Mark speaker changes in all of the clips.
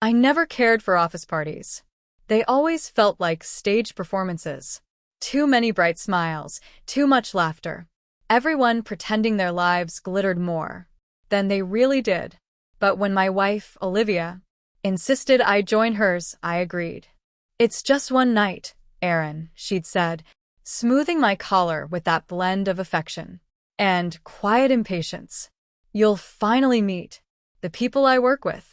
Speaker 1: I never cared for office parties. They always felt like staged performances. Too many bright smiles, too much laughter. Everyone pretending their lives glittered more than they really did. But when my wife, Olivia, insisted I join hers, I agreed. "It's just one night, Aaron," she'd said, smoothing my collar with that blend of affection and quiet impatience. "You'll finally meet the people I work with."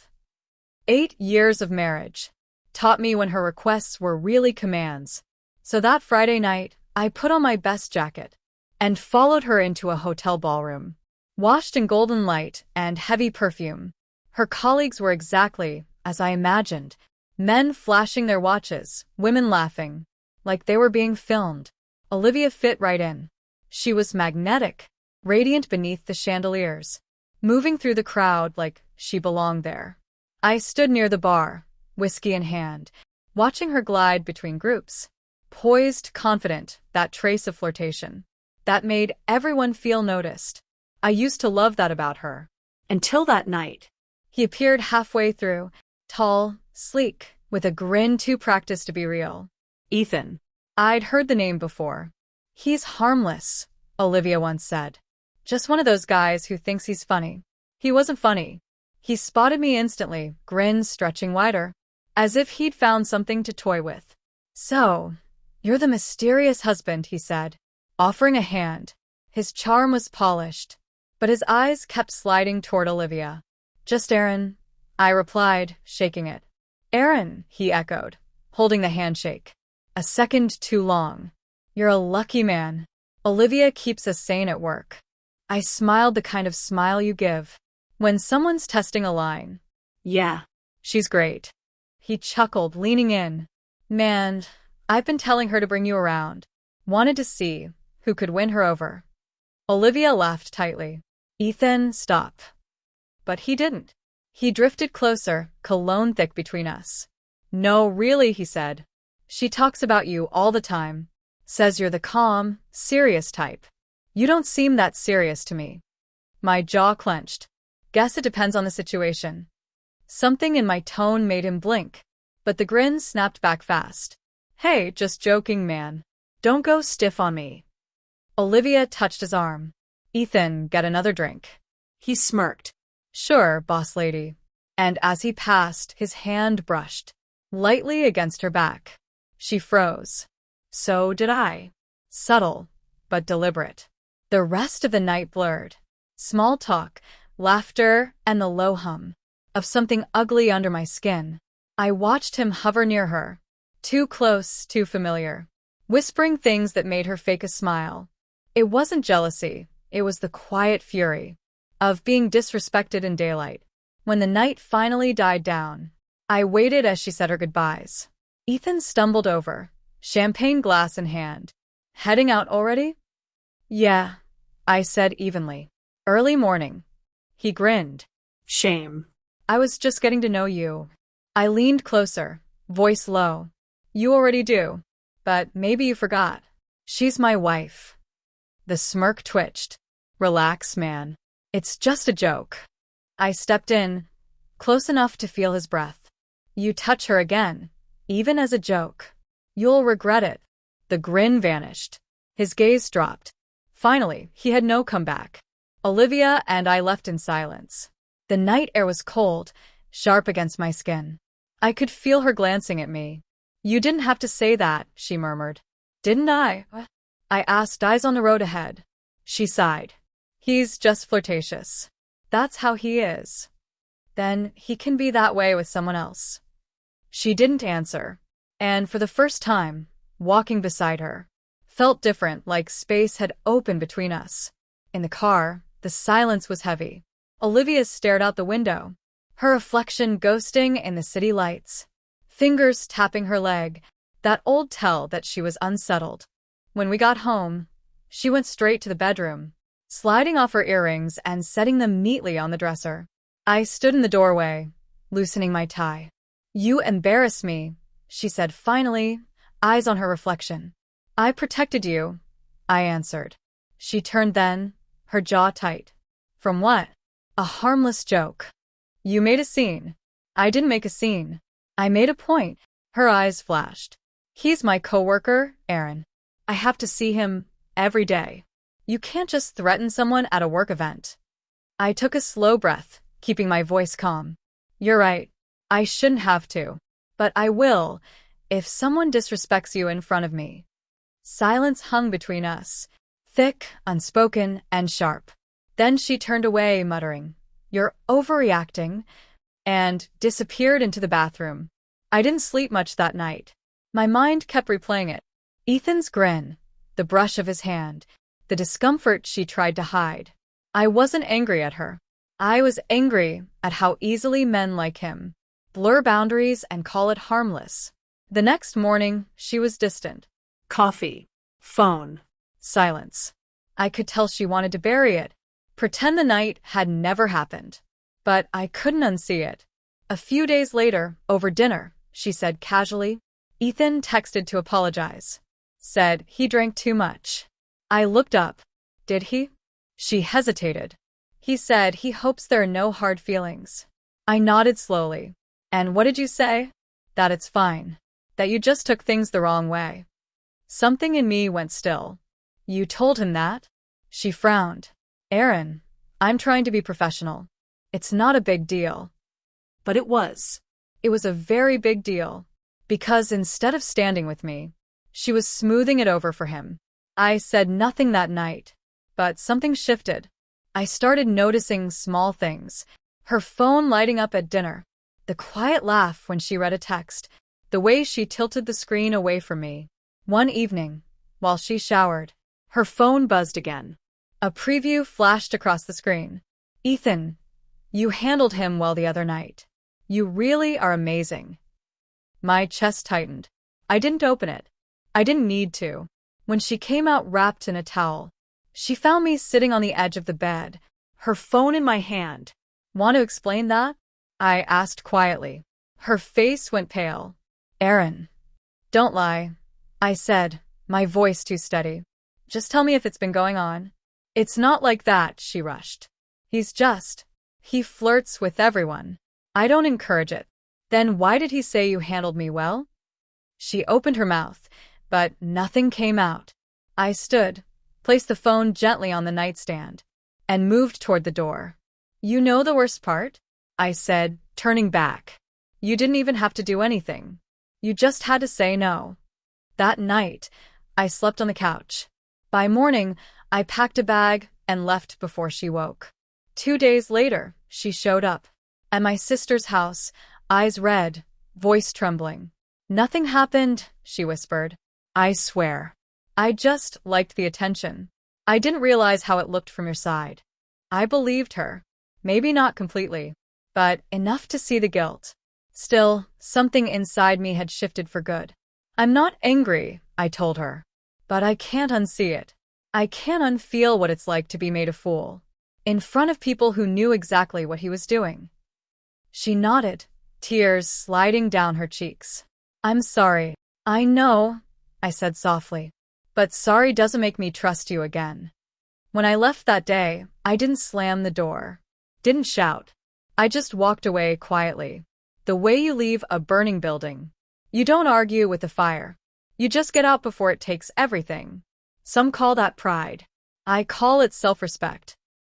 Speaker 1: 8 years of marriage taught me when her requests were really commands. So that Friday night, I put on my best jacket and followed her into a hotel ballroom, washed in golden light and heavy perfume. Her colleagues were exactly as I imagined, men flashing their watches, women laughing, like they were being filmed. Olivia fit right in. She was magnetic, radiant beneath the chandeliers, moving through the crowd like she belonged there. I stood near the bar, whiskey in hand, watching her glide between groups, poised, confident, that trace of flirtation that made everyone feel noticed. I used to love that about her. Until that night. He appeared halfway through, tall, sleek, with a grin too practiced to be real. Ethan. I'd heard the name before. "He's harmless," Olivia once said. "Just one of those guys who thinks he's funny." He wasn't funny. He spotted me instantly, grin stretching wider, as if he'd found something to toy with. "So, you're the mysterious husband," he said, offering a hand. His charm was polished, but his eyes kept sliding toward Olivia. "Just Aaron," I replied, shaking it. "Aaron," he echoed, holding the handshake. "A second too long. You're a lucky man. Olivia keeps us sane at work." I smiled, the kind of smile you give when someone's testing a line. "Yeah, she's great." He chuckled, leaning in. "Man, I've been telling her to bring you around. Wanted to see who could win her over." Olivia laughed tightly. "Ethan, stop." But he didn't. He drifted closer, cologne thick between us. "No, really," he said. "She talks about you all the time. Says you're the calm, serious type. You don't seem that serious to me." My jaw clenched. Guess it depends on the situation. Something in my tone made him blink, but the grin snapped back fast. "Hey, just joking, man. Don't go stiff on me." Olivia touched his arm. "Ethan, get another drink." He smirked. "Sure, boss lady." And as he passed, his hand brushed lightly against her back. She froze. So did I. Subtle, but deliberate. The rest of the night blurred. Small talk, laughter, and the low hum of something ugly under my skin. I watched him hover near her, too close, too familiar, whispering things that made her fake a smile. It wasn't jealousy, it was the quiet fury of being disrespected in daylight. When the night finally died down, I waited as she said her goodbyes. Ethan stumbled over, champagne glass in hand. "Heading out already?" "Yeah," I said evenly. "Early morning." He grinned. "Shame. I was just getting to know you." I leaned closer, voice low. "You already do. But maybe you forgot. She's my wife." The smirk twitched. "Relax, man. It's just a joke." I stepped in, close enough to feel his breath. "You touch her again, even as a joke, you'll regret it." The grin vanished. His gaze dropped. Finally, he had no comeback. Olivia and I left in silence. The night air was cold, sharp against my skin. I could feel her glancing at me. "You didn't have to say that," she murmured. "Didn't I?" I asked, eyes on the road ahead. She sighed. "He's just flirtatious. That's how he is. Then he can be that way with someone else." She didn't answer, and for the first time, walking beside her felt different, like space had opened between us. In the car, the silence was heavy. Olivia stared out the window, her reflection ghosting in the city lights. Fingers tapping her leg, that old tell that she was unsettled. When we got home, she went straight to the bedroom, sliding off her earrings and setting them neatly on the dresser. I stood in the doorway, loosening my tie. "You embarrass me," she said finally, eyes on her reflection. "I protected you," I answered. She turned then, her jaw tight. "From what?" "A harmless joke." "You made a scene." I didn't make a scene. I made a point. Her eyes flashed. He's my coworker, Aaron. I have to see him every day. You can't just threaten someone at a work event. I took a slow breath, keeping my voice calm. You're right. I shouldn't have to. But I will, if someone disrespects you in front of me. Silence hung between us, thick, unspoken, and sharp. Then she turned away, muttering, "You're overreacting," and disappeared into the bathroom. I didn't sleep much that night. My mind kept replaying it. Ethan's grin, the brush of his hand, the discomfort she tried to hide. I wasn't angry at her. I was angry at how easily men like him blur boundaries and call it harmless. The next morning, she was distant. Coffee. Phone. Silence. I could tell she wanted to bury it, pretend the night had never happened. But I couldn't unsee it. A few days later, over dinner, she said casually, "Ethan texted to apologize. Said he drank too much." I looked up. Did he? She hesitated. He said he hopes there are no hard feelings. I nodded slowly. And what did you say? That it's fine. That you just took things the wrong way. Something in me went still. You told him that? She frowned. Aaron, I'm trying to be professional. It's not a big deal. But it was. It was a very big deal. Because instead of standing with me, she was smoothing it over for him. I said nothing that night. But something shifted. I started noticing small things. Her phone lighting up at dinner. The quiet laugh when she read a text. The way she tilted the screen away from me. One evening, while she showered, her phone buzzed again. A preview flashed across the screen. Ethan, you handled him well the other night. You really are amazing. My chest tightened. I didn't open it. I didn't need to. When she came out wrapped in a towel, she found me sitting on the edge of the bed, her phone in my hand. Want to explain that? I asked quietly. Her face went pale. Aaron. Don't lie, I said, my voice too steady. Just tell me if it's been going on. It's not like that, she rushed. He flirts with everyone. I don't encourage it. Then why did he say you handled me well? She opened her mouth, but nothing came out. I stood, placed the phone gently on the nightstand, and moved toward the door. You know the worst part? I said, turning back. You didn't even have to do anything. You just had to say no. That night, I slept on the couch. By morning, I packed a bag and left before she woke. 2 days later, she showed up. At my sister's house, eyes red, voice trembling. Nothing happened, she whispered. I swear. I just liked the attention. I didn't realize how it looked from your side. I believed her. Maybe not completely, but enough to see the guilt. Still, something inside me had shifted for good. I'm not angry, I told her. But I can't unsee it. I can't unfeel what it's like to be made a fool. In front of people who knew exactly what he was doing. She nodded, tears sliding down her cheeks. I'm sorry. I know, I said softly. But sorry doesn't make me trust you again. When I left that day, I didn't slam the door. Didn't shout. I just walked away quietly. The way you leave a burning building. You don't argue with the fire. You just get out before it takes everything. Some call that pride. I call it self-respect.